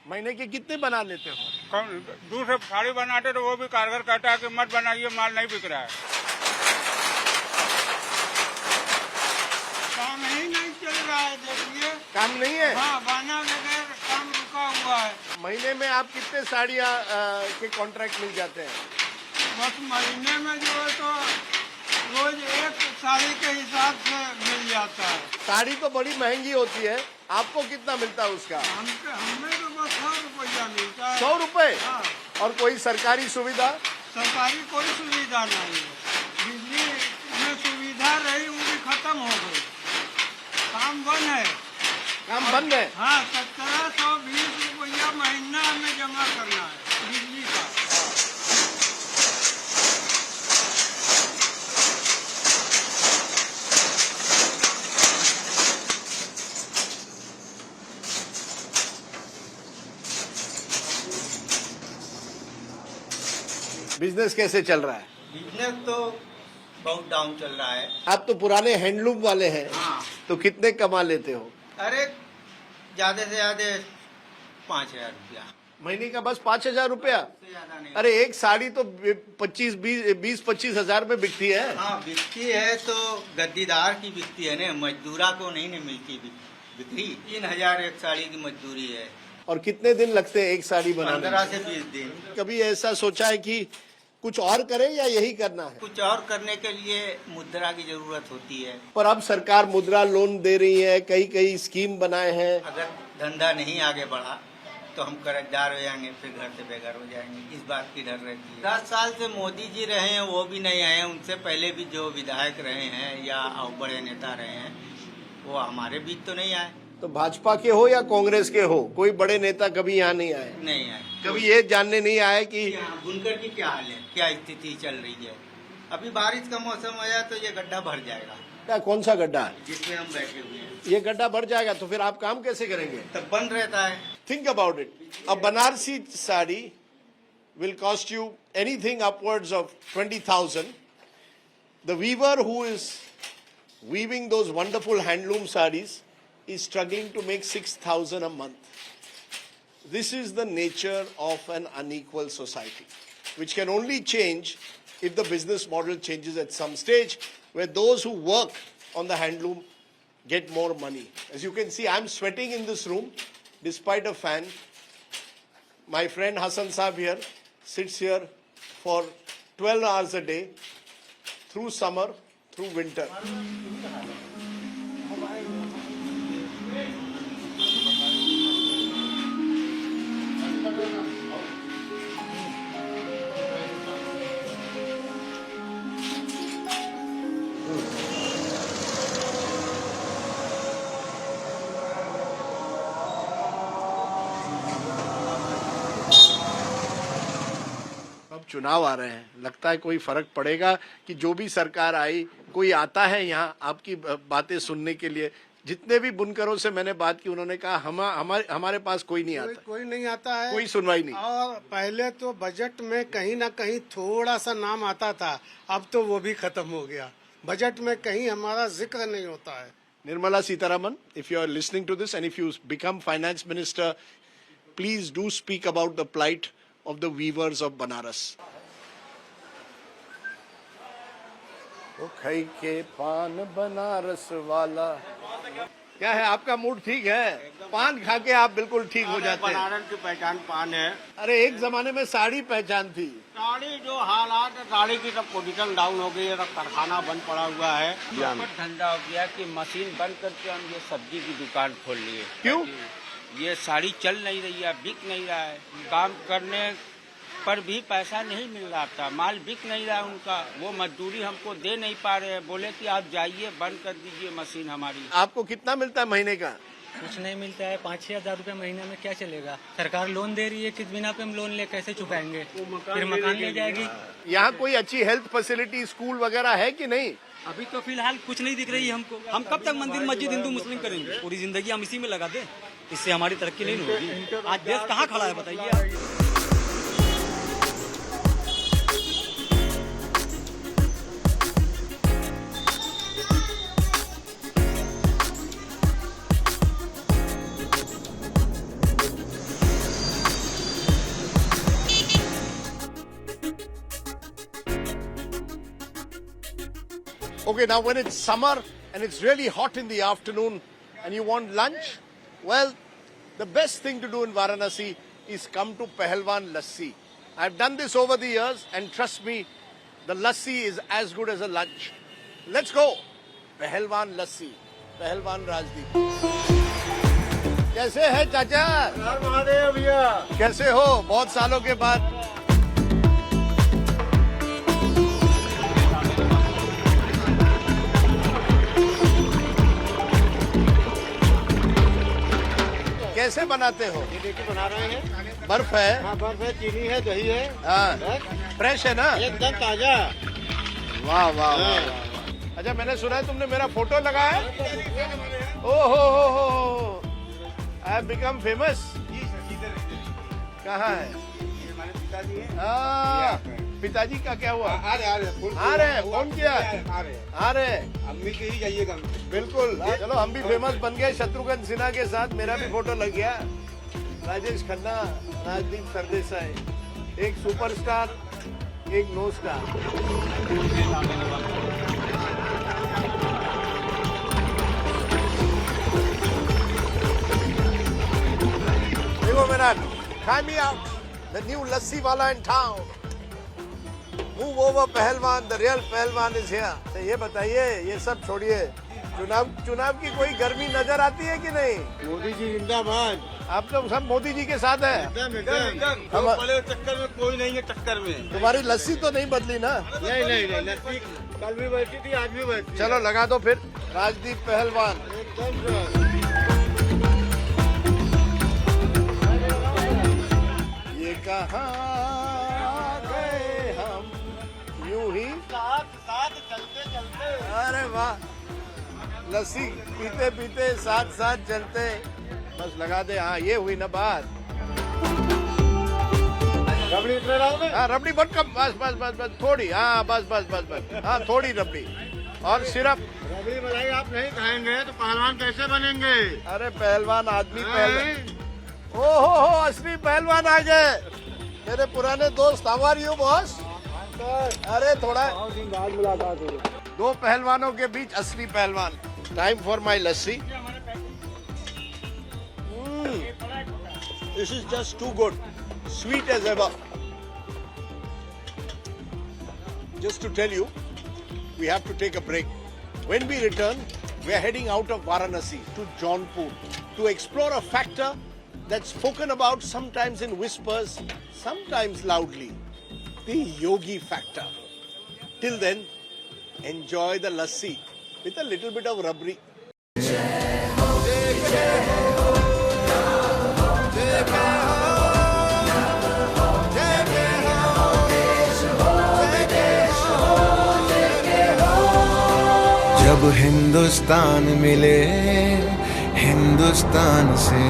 महीने के कितने बना लेते हो? कम दूसरे साड़ी बनाते तो वो भी कारगर कहता है कि मत बनाइए, माल नहीं बिक रहा है। काम ही नहीं चल रहा है, देखिए। काम नहीं है? हाँ, बना बगैर काम रुका हुआ है। महीने में आप कितने साड़ियाँ के कॉन्ट्रैक्ट मिल जाते हैं? बस महीने में जो है तो रोज एक साड़ी के हिसाब से मिल जाता है। साड़ी तो बड़ी महंगी होती है, आपको कितना मिलता है उसका? हमें तो बस 100 रुपया मिलता है। 100 रुपए? हाँ। और कोई सरकारी सुविधा? सरकारी कोई सुविधा नहीं है। बिजली में सुविधा रही, वो भी खत्म हो गई। काम बंद है। काम बंद है? हाँ, 1720 रुपया महीना हमें जमा करना है बिजली का। बिजनेस कैसे चल रहा है? बिजनेस तो बहुत डाउन चल रहा है। आप तो पुराने हैंडलूम वाले हैं। हाँ। तो कितने कमा लेते हो? अरे ज्यादा से ज्यादा 5000 रुपया महीने का, बस 5000 रुपया? ज्यादा नहीं। अरे एक साड़ी तो 20-25 हजार में बिकती है। हाँ, बिकती है तो गद्दीदार की बिकती है ना, मजदूरा को नहीं मिलती बिक्री। 3000 एक साड़ी की मजदूरी है। और कितने दिन लगते हैं एक साड़ी बनाने? 15 से 20 दिन। कभी ऐसा सोचा है कि कुछ और करें या यही करना है? कुछ और करने के लिए मुद्रा की जरूरत होती है। पर अब सरकार मुद्रा लोन दे रही है, कई स्कीम बनाए हैं। अगर धंधा नहीं आगे बढ़ा तो हम कर्जदार हो जाएंगे, फिर घर से बेघर हो जाएंगे। इस बात की डर रहती है। 10 साल से मोदी जी रहे हैं, वो भी नहीं आए। उनसे पहले भी जो विधायक रहे हैं या बड़े नेता रहे हैं, वो हमारे बीच तो नहीं आए। तो भाजपा के हो या कांग्रेस के हो, कोई बड़े नेता कभी यहाँ नहीं आए? नहीं आए। कभी ये जानने नहीं आए कि बुनकर की क्या हाल है, क्या स्थिति चल रही है। अभी बारिश का मौसम आया तो ये गड्ढा भर जाएगा। क्या, कौन सा गड्ढा है जिसमें हम बैठे हुए हैं? ये गड्ढा भर जाएगा तो फिर आप काम कैसे करेंगे? तब बंद रहता है। Think about it. A Banarsi sari will cost you anything upwards of 20,000. The weaver who is weaving those wonderful handloom saris is struggling to make 6,000 a month. This is the nature of an unequal society, which can only change if the business model changes at some stage, where those who work on the handloom get more money. As you can see, I'm sweating in this room despite a fan. My friend Hassan Saab here sits here for 12 hours a day, through summer, through winter. चुनाव आ रहे हैं, लगता है कोई फर्क पड़ेगा कि जो भी सरकार आई, कोई आता है यहाँ आपकी बातें सुनने के लिए? जितने भी बुनकरों से मैंने बात की, उन्होंने कहा हमारे पास कोई नहीं आता। कोई नहीं आता है, कोई सुनवाई नहीं। और पहले तो बजट में कहीं ना कहीं थोड़ा सा नाम आता था, अब तो वो भी खत्म हो गया। बजट में कहीं हमारा जिक्र नहीं होता है। Nirmala Sitharaman, if you are listening to this and if you become finance minister, please do speak about the plight of the weavers of Banaras. ओ खाई के पान बनारस वाला, क्या है आपका मूड ठीक है? पान खा के आप बिल्कुल ठीक हो जाते हैं। बनारस की पहचान पान है। अरे एक जमाने में साड़ी पहचान थी। साड़ी जो हालात है, साड़ी की सब पोजीशन डाउन हो गई है, सब कारखाना बंद पड़ा हुआ है। धंधा हो गया कि मशीन बंद करके हम ये सब्जी की दुकान खोल लिए। क्यों? ये साड़ी चल नहीं रही है, बिक नहीं रहा है, काम करने पर भी पैसा नहीं मिल रहा था, माल बिक नहीं रहा है उनका, वो मजदूरी हमको दे नहीं पा रहे हैं। बोले कि आप जाइए बंद कर दीजिए मशीन हमारी। आपको कितना मिलता है महीने का? कुछ नहीं मिलता है, 5-6 हज़ार रुपये महीने में क्या चलेगा? सरकार लोन दे रही है, किस बिना पे हम लोन ले कैसे चुकाएंगे? फिर मकान ले जाएगी। यहाँ कोई अच्छी हेल्थ फैसिलिटी, स्कूल वगैरह है कि नहीं? अभी तो फिलहाल कुछ नहीं दिख रही है हमको। हम कब तक मंदिर मस्जिद हिंदू मुस्लिम करेंगे? पूरी जिंदगी हम इसी में लगा दें, इससे हमारी तरक्की नहीं होगी। आज देश कहाँ खड़ा है बताइए? Okay, now when it's summer and it's really hot in the afternoon and you want lunch, well, the best thing to do in Varanasi is come to Pahalwan Lassi. I've done this over the years and trust me, the lassi is as good as a lunch. Let's go. Pahalwan Lassi, Pahalwan Rajdeep. कैसे है चाचा? महादेव भैया। कैसे हो बहुत सालों के बाद? कैसे बनाते हो? ये देखिए बना रहे हैं। बर्फ है? हाँ बर्फ है, चीनी है, दही है। हाँ, फ्रेश है ना? एकदम ताजा। वाह वाह वाह। अच्छा मैंने सुना है तुमने मेरा फोटो लगाया? ओहो हो, आई हैव बिकम फेमस। कहाँ है? हमारे पिताजी हैं। पिताजी का क्या हुआ? आ रहे फोन किया? आ रहे। अम्मी के ही जाइएगा। बिल्कुल, चलो हम भी फेमस बन गए शत्रुघ्न सिन्हा के साथ, मेरा भी फोटो लग गया। राजेश खन्ना, राजदीप सरदेसाई, एक सुपरस्टार, एक नो स्टार। देखो मेरा, try me out, the new lassi wala in town. Move over पहलवान, the real पहलवान is here. तो ये बताइए, ये सब छोड़िए, चुनाव की कोई गर्मी नजर आती है कि नहीं? मोदी जी जिंदाबाद। आप लोग सब मोदी जी के साथ है? एकदम। बड़े चक्कर में कोई नहीं है, चक्कर में। तुम्हारी लस्सी तो नहीं बदली ना? नहीं, लस्सी कल भी बैठी थी, आज भी बैठी। चलो लगा दो फिर, राजदीप पहलवान। ये कहाँ गए हम, यूं ही साथ चलते। अरे वाह, लस्सी पीते पीते साथ साथ चलते। बस लगा दे। हाँ ये हुई ना बात। रबड़ी इतने लाओगे? हाँ रबड़ी बहुत कम, बस थोड़ी। हाँ बस। हाँ थोड़ी रबड़ी और सिरप। रबड़ी मलाई आप नहीं खाएंगे तो पहलवान कैसे बनेंगे? अरे पहलवान आदमी पहलवान। ओहो असली पहलवान आ गए, मेरे पुराने दोस्त। How are you boss? अरे थोड़ा दिन बाद मुलाकात हो। दो पहलवानों के बीच असली पहलवान। Time for my lassi. This is just too good, sweet as ever. Just to tell you, we have to take a break. When we return, we are heading out of Varanasi to Jaunpur to explore a factor that's spoken about sometimes in whispers, sometimes loudly, the yogi factor. Till then, enjoy the lassi with a little bit of rabri. जब हिंदुस्तान मिले हिंदुस्तान से,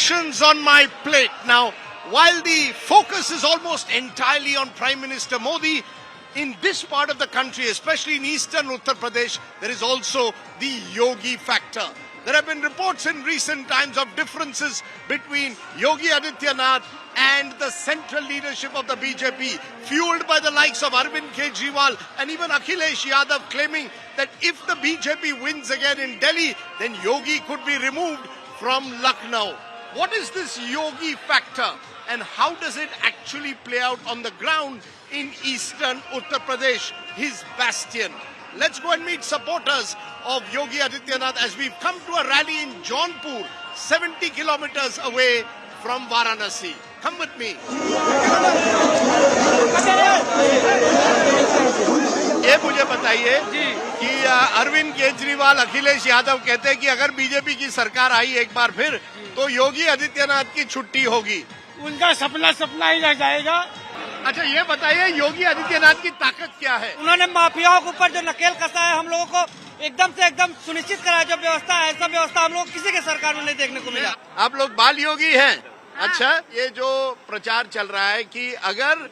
elections on my plate. Now, while the focus is almost entirely on Prime Minister Modi, in this part of the country, especially in eastern Uttar Pradesh, there is also the Yogi factor. There have been reports in recent times of differences between Yogi Adityanath and the central leadership of the BJP, fueled by the likes of Arvind Kejriwal and even Akhilesh Yadav, claiming that if the BJP wins again in Delhi, then Yogi could be removed from Lucknow. What is this Yogi factor and how does it actually play out on the ground in eastern Uttar Pradesh, his bastion? Let's go and meet supporters of Yogi Adityanath as we've come to a rally in Jaunpur, 70 kilometers away from Varanasi. Come with me. ये मुझे बताइए कि अरविंद केजरीवाल, अखिलेश यादव कहते हैं कि अगर BJP की सरकार आई एक बार फिर तो योगी आदित्यनाथ की छुट्टी होगी। उनका सपना सपना ही रह जाएगा। अच्छा ये बताइए योगी आदित्यनाथ की ताकत क्या है? उन्होंने माफियाओं के ऊपर जो नकेल कसा है हम लोगों को एकदम सुनिश्चित कराया। जो व्यवस्था है ऐसा व्यवस्था हम लोग किसी के सरकार में नहीं देखने को मिला। आप लोग बाल योगी हैं? अच्छा, ये जो प्रचार चल रहा है कि अगर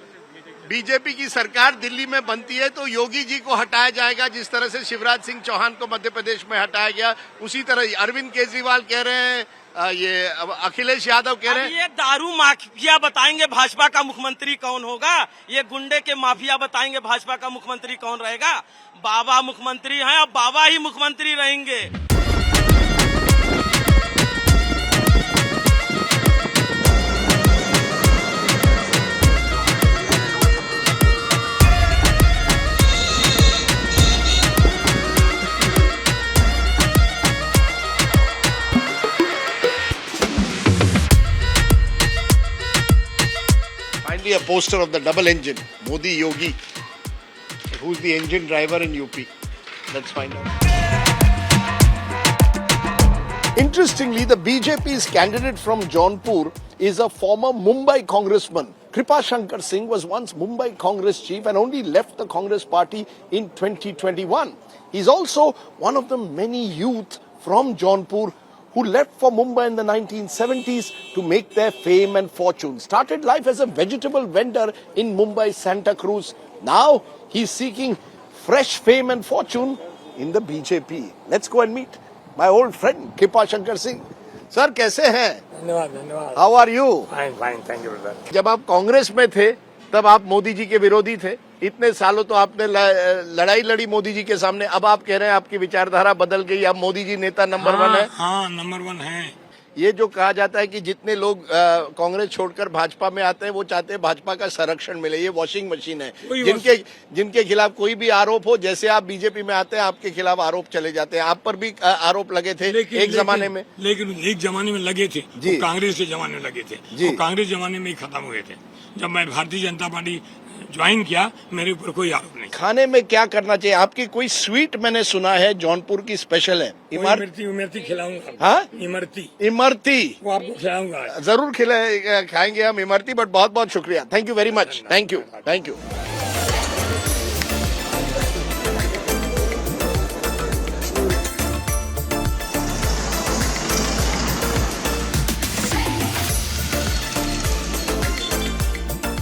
बीजेपी की सरकार दिल्ली में बनती है तो योगी जी को हटाया जाएगा, जिस तरह से शिवराज सिंह चौहान को मध्य प्रदेश में हटाया गया, उसी तरह अरविंद केजरीवाल कह रहे हैं, ये अखिलेश यादव कह रहे हैं। ये दारू माफिया बताएंगे भाजपा का मुख्यमंत्री कौन होगा, ये गुंडे के माफिया बताएंगे भाजपा का मुख्यमंत्री कौन रहेगा। बाबा मुख्यमंत्री हैं और बाबा ही मुख्यमंत्री रहेंगे। A poster of the double engine, Modi Yogi. Who's the engine driver in UP? Let's find out. Interestingly, the BJP's candidate from Jaunpur is a former Mumbai congressman. Kripa Shankar Singh was once Mumbai Congress chief and only left the Congress party in 2021. He's also one of the many youth from Jaunpur who left for Mumbai in the 1970s to make their fame and fortune. Started life as a vegetable vendor in Mumbai, Santa Cruz. Now he's seeking fresh fame and fortune in the BJP. Let's go and meet my old friend, Kripa Shankar Singh. Sir, कैसे हैं? धन्यवाद। How are you? Fine, thank you, brother. जब आप कांग्रेस में थे तब आप मोदी जी के विरोधी थे। इतने सालों तो आपने लड़ाई लड़ी मोदी जी के सामने। अब आप कह रहे हैं आपकी विचारधारा बदल गई, अब मोदी जी नेता नंबर 1 है। हाँ, नंबर 1 है। ये जो कहा जाता है कि जितने लोग कांग्रेस छोड़कर भाजपा में आते हैं वो चाहते हैं भाजपा का संरक्षण मिले, ये वॉशिंग मशीन है। जिनके खिलाफ कोई भी आरोप हो, जैसे आप बीजेपी में आते हैं आपके खिलाफ आरोप चले जाते हैं। आप पर भी आरोप लगे थे एक जमाने में। लेकिन एक जमाने में लगे थे, कांग्रेस के जमाने में लगे थे, कांग्रेस जमाने में ही खत्म हुए थे। जब मैं भारतीय जनता पार्टी ज्वाइन किया मेरे ऊपर कोई आरोप नहीं। खाने में क्या करना चाहिए? आपकी कोई स्वीट मैंने सुना है जौनपुर की स्पेशल है, इमरती खिलाऊंगा। हाँ, इमरती वो आपको खिलाऊंगा। जरूर खाएंगे हम इमरती। बट बहुत बहुत शुक्रिया, thank you very much. Thank you.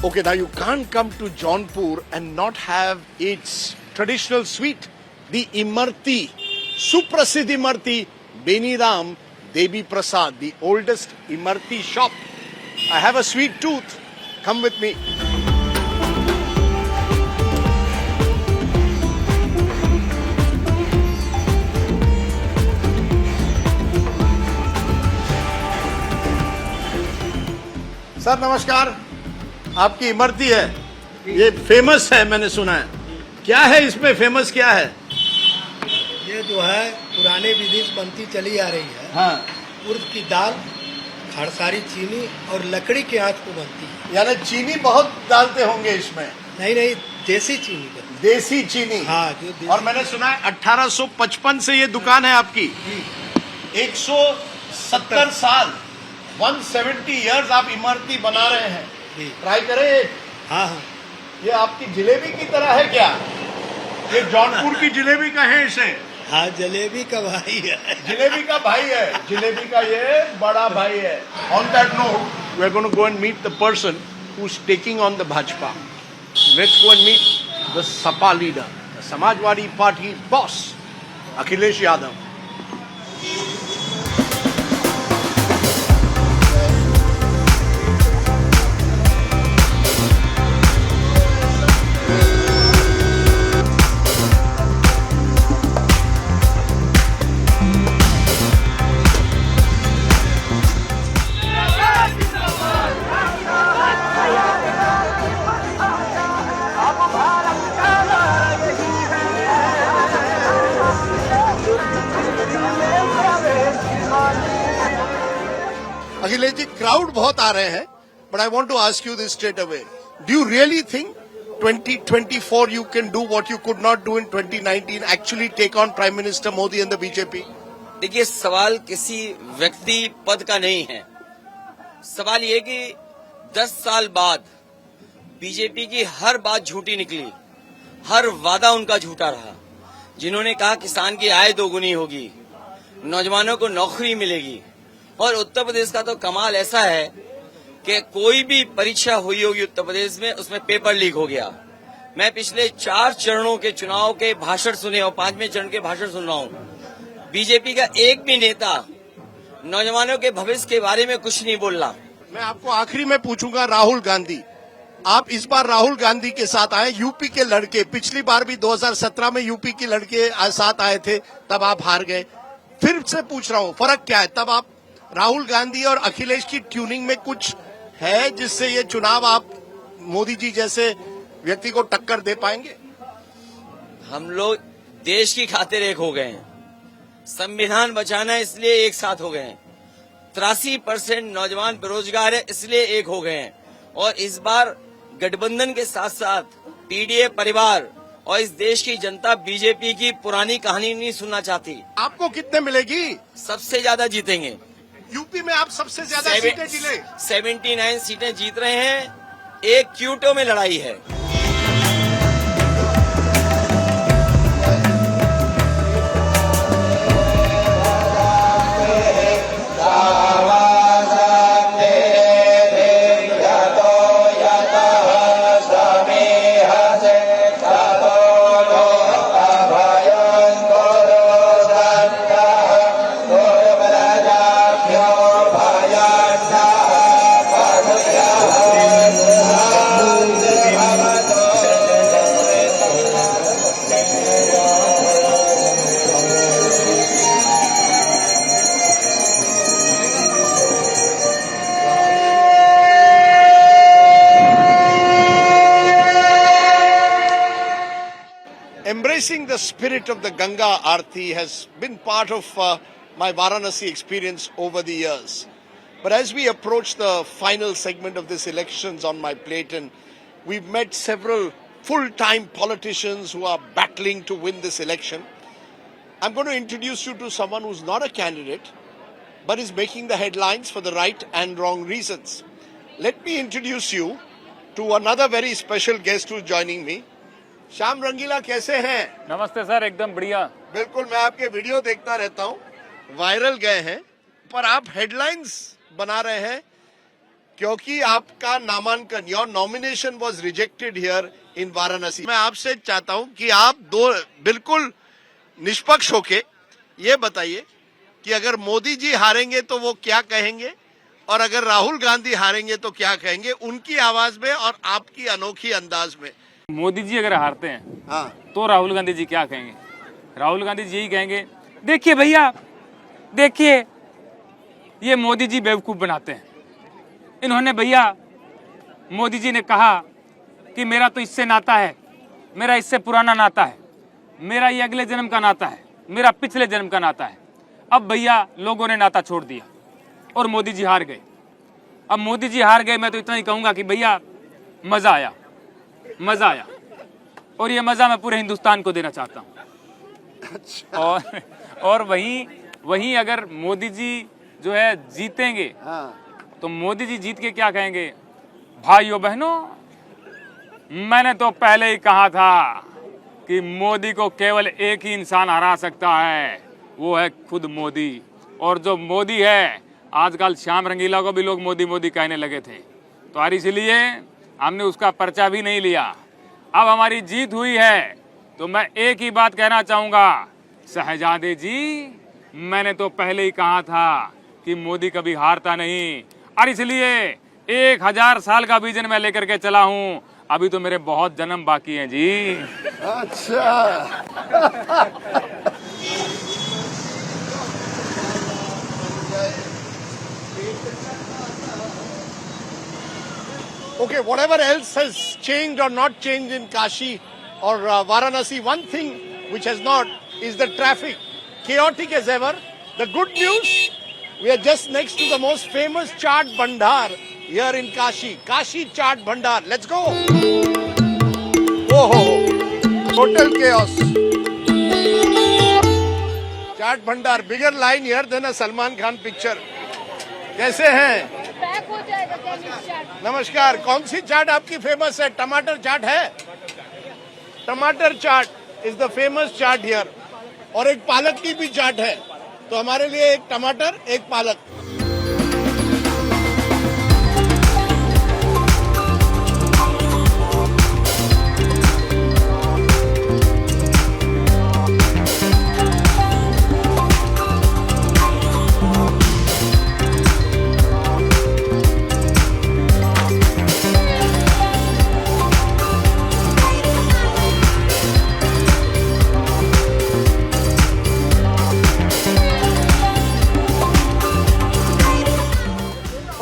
Okay, now you can't come to Jaunpur and not have its traditional sweet, the Imarti, Suprasidh Imarti, Beniram Devi Prasad, the oldest Imarti shop. I have a sweet tooth. Come with me. Sir, namaskar. आपकी इमरती है, ये famous है मैंने सुना है। क्या है इसमें फेमस क्या है? ये जो है पुराने विधि से बनती चली आ रही है। हाँ। उर्द की दाल, खड़सारी चीनी और लकड़ी के आंच पे बनती है। यानी चीनी बहुत डालते होंगे इसमें? नहीं, देसी चीनी बनती। देसी चीनी? हाँ, और मैंने सुना है 1855 से ये दुकान है आपकी। 170 साल, 170 इयर्स आप इमरती बना रहे हैं। ट्राई करें? हाँ। ये आपकी जलेबी की तरह है क्या? ये जौनपुर की जलेबी कहें इसे? हाँ जलेबी का भाई है। जिलेबी का भाई है, जिलेबी का ये बड़ा भाई है। On that note, we are going to go and meet the person who's taking on the Bhajpa. Let's go and meet the Sapa leader, the Samajwadi Party boss, Akhilesh Yadav. Akhilesh ji, crowd बहुत आ रहे हैं, but I want to ask you this straight away. Do you really think 2024 you can do what you could not do in 2019, actually take on Prime Minister Modi and the BJP? देखिए, सवाल किसी व्यक्ति पद का नहीं है। सवाल ये कि 10 साल बाद बीजेपी की हर बात झूठी निकली, हर वादा उनका झूठा रहा। जिन्होंने कहा किसान की आय दोगुनी होगी, नौजवानों को नौकरी मिलेगी, और उत्तर प्रदेश का तो कमाल ऐसा है कि कोई भी परीक्षा हुई होगी उत्तर प्रदेश में, उसमें पेपर लीक हो गया। मैं पिछले 4 चरणों के चुनाव के भाषण सुने और 5वें चरण के भाषण सुन रहा हूँ। बीजेपी का एक भी नेता नौजवानों के भविष्य के बारे में कुछ नहीं बोल रहा। मैं आपको आखिरी में पूछूंगा, राहुल गांधी, आप इस बार राहुल गांधी के साथ आए, यूपी के लड़के, पिछली बार भी 2017 में यूपी के लड़के साथ आए थे, तब आप हार गए। फिर से पूछ रहा हूँ, फर्क क्या है? तब आप राहुल गांधी और अखिलेश की ट्यूनिंग में कुछ है जिससे ये चुनाव आप मोदी जी जैसे व्यक्ति को टक्कर दे पाएंगे? हम लोग देश की खातिर एक हो गए हैं, संविधान बचाना है इसलिए एक साथ हो गए हैं, 83% नौजवान बेरोजगार है इसलिए एक हो गए हैं, और इस बार गठबंधन के साथ साथ पीडीए परिवार और इस देश की जनता बीजेपी की पुरानी कहानी नहीं सुनना चाहती। आपको कितने मिलेगी? सबसे ज्यादा जीतेंगे। यूपी में आप सबसे ज्यादा सीटें जिले 79 सीटें जीत रहे हैं। एक क्यूटो में लड़ाई है। Embracing the spirit of the Ganga Aarti has been part of my Varanasi experience over the years. But as we approach the final segment of this elections on my plate, and we've met several full-time politicians who are battling to win this election, I'm going to introduce you to someone who's not a candidate, but is making the headlines for the right and wrong reasons. Let me introduce you to another very special guest who's joining me. Shyam रंगीला, कैसे हैं? नमस्ते sir, एकदम बढ़िया। बिल्कुल, मैं आपके video देखता रहता हूँ, वायरल गए हैं, पर आप हेडलाइंस बना रहे हैं क्योंकि आपका नामांकन, your nomination was rejected here in Varanasi. मैं आपसे चाहता हूँ कि आप दो बिल्कुल निष्पक्ष होके ये बताइए कि अगर मोदी जी हारेंगे तो वो क्या कहेंगे, और अगर राहुल गांधी हारेंगे तो क्या कहेंगे, उनकी आवाज में और आपकी अनोखी अंदाज में। मोदी जी अगर हारते हैं हाँ, तो राहुल गांधी जी क्या कहेंगे? राहुल गांधी जी यही कहेंगे, देखिए भैया, देखिए ये मोदी जी बेवकूफ बनाते हैं। इन्होंने, भैया मोदी जी ने कहा कि मेरा तो इससे नाता है, मेरा इससे पुराना नाता है, मेरा ये अगले जन्म का नाता है, मेरा पिछले जन्म का नाता है। अब भैया लोगों ने नाता छोड़ दिया और मोदी जी हार गए। अब मोदी जी हार गए, मैं तो इतना ही कहूंगा कि भैया मजा आया, मजा आया, और ये मजा मैं पूरे हिंदुस्तान को देना चाहता हूँ। और वहीं अगर मोदी जी जो है जीतेंगे तो मोदी जी जीत के क्या कहेंगे? भाइयों बहनों, मैंने तो पहले ही कहा था कि मोदी को केवल एक ही इंसान हरा सकता है, वो है खुद मोदी। और जो मोदी है, आजकल श्याम रंगीला को भी लोग मोदी मोदी कहने लगे थे, तो और इसलिए हमने उसका पर्चा भी नहीं लिया। अब हमारी जीत हुई है तो मैं एक ही बात कहना चाहूँगा, शहजादे जी, मैंने तो पहले ही कहा था कि मोदी कभी हारता नहीं, और इसलिए 1000 साल का विजन मैं लेकर के चला हूँ। अभी तो मेरे बहुत जन्म बाकी हैं जी। अच्छा। Okay, whatever else has changed or not changed in Kashi or Varanasi, one thing which has not is the traffic. Chaotic as ever. The good news, we are just next to the most famous chaat bhandar here in Kashi. Kashi Chaat Bhandar. Let's go. Oh, total chaos. Chaat Bhandar, bigger line here than a Salman Khan picture. कैसे हैं? नमस्कार। कौन सी चाट आपकी famous है? टमाटर चाट है? Tamatar chaat is the famous chaat here. और एक पालक की भी चाट है, तो हमारे लिए एक टमाटर एक पालक।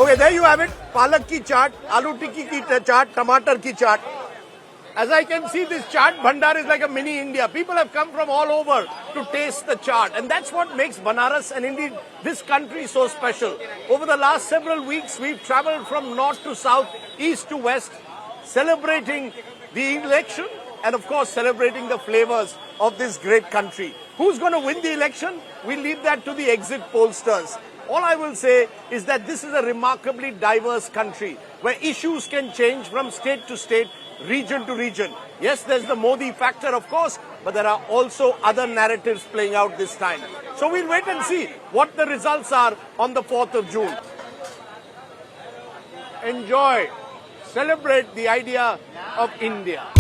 Okay, there you have it. Palak ki chaat, aloo tikki ki chaat, tomato ki chaat. As I can see, this chaat bhandar is like a mini India. People have come from all over to taste the chaat, and that's what makes Banaras and indeed this country so special. Over the last several weeks, we've traveled from north to south, east to west, celebrating the election and of course celebrating the flavors of this great country. Who's going to win the election? We'll leave that to the exit pollsters. All I will say is that this is a remarkably diverse country where issues can change from state to state, region to region. Yes, there's the Modi factor, of course, but there are also other narratives playing out this time. So we'll wait and see what the results are on the 4th of June. Enjoy, celebrate the idea of India.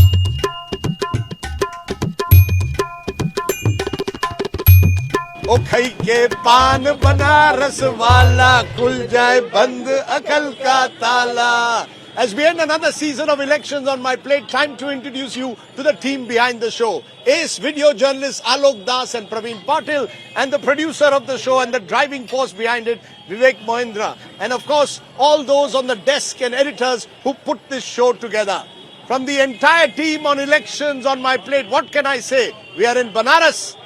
ओ खई के पान बनारस वाला, खुल जाए बंद अकल का ताला. As we end another season of elections on my plate, time to introduce you to the team behind the show. Ace video journalists Alok Das and Praveen Patil, and the producer of the show and the driving force behind it, Vivek Mohindra. And of course, all those on the desk and editors who put this show together. From the entire team on elections on my plate, what can I say? We are in Banaras.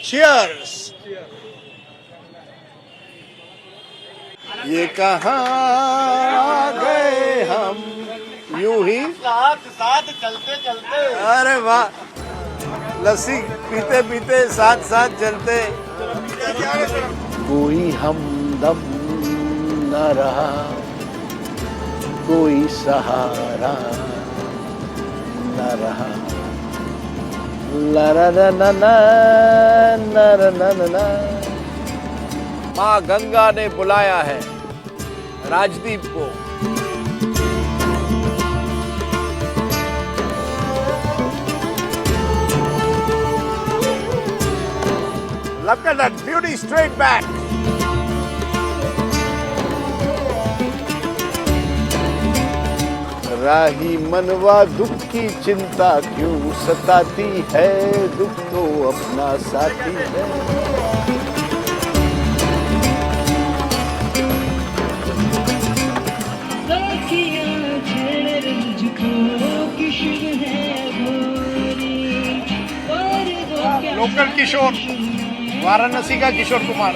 Cheers. ये कहाँ गए हम, यूं ही साथ साथ चलते चलते। अरे वाह, लस्सी पीते पीते साथ साथ चलते। कोई हमदम न रहा, कोई सहारा न रहा। ला ला ला ला ला ला ला ला। माँ गंगा ने बुलाया है राजदीप को। Look at that beauty straight back. राही मनवा दुख की चिंता क्यों सताती है, दुख तो अपना साथी है। लोकल किशोर, वाराणसी का किशोर कुमार।